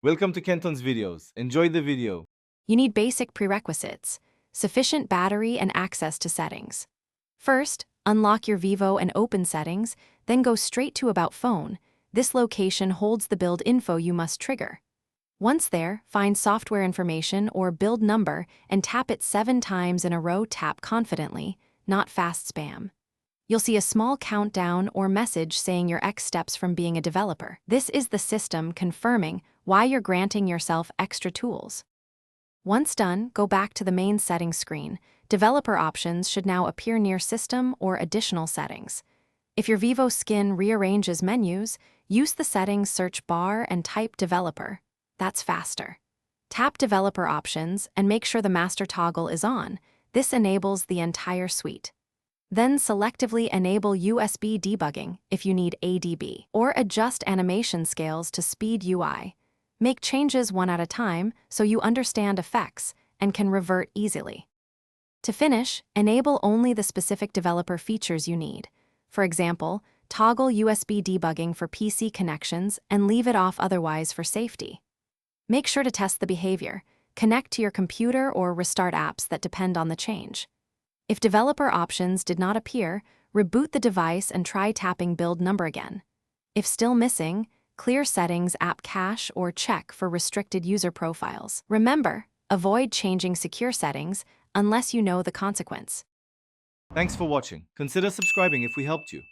Welcome to Kenton's videos. Enjoy the video. You need basic prerequisites: sufficient battery and access to settings. First, unlock your Vivo and open settings, then go straight to About Phone. This location holds the build info you must trigger. Once there, find software information or build number and tap it 7 times in a row. Tap confidently, not fast spam. You'll see a small countdown or message saying your X steps from being a developer. This is the system confirming why you're granting yourself extra tools. Once done, go back to the main settings screen. Developer options should now appear near System or Additional Settings. If your Vivo skin rearranges menus, use the settings search bar and type Developer. That's faster. Tap Developer Options and make sure the master toggle is on. This enables the entire suite. Then selectively enable USB debugging if you need ADB, or adjust animation scales to speed UI. Make changes one at a time so you understand effects and can revert easily. To finish, enable only the specific developer features you need. For example, toggle USB debugging for PC connections and leave it off otherwise for safety. Make sure to test the behavior. Connect to your computer or restart apps that depend on the change. If developer options did not appear, reboot the device and try tapping build number again. If still missing, clear settings app cache or check for restricted user profiles. Remember, avoid changing secure settings unless you know the consequence. Thanks for watching. Consider subscribing if we helped you.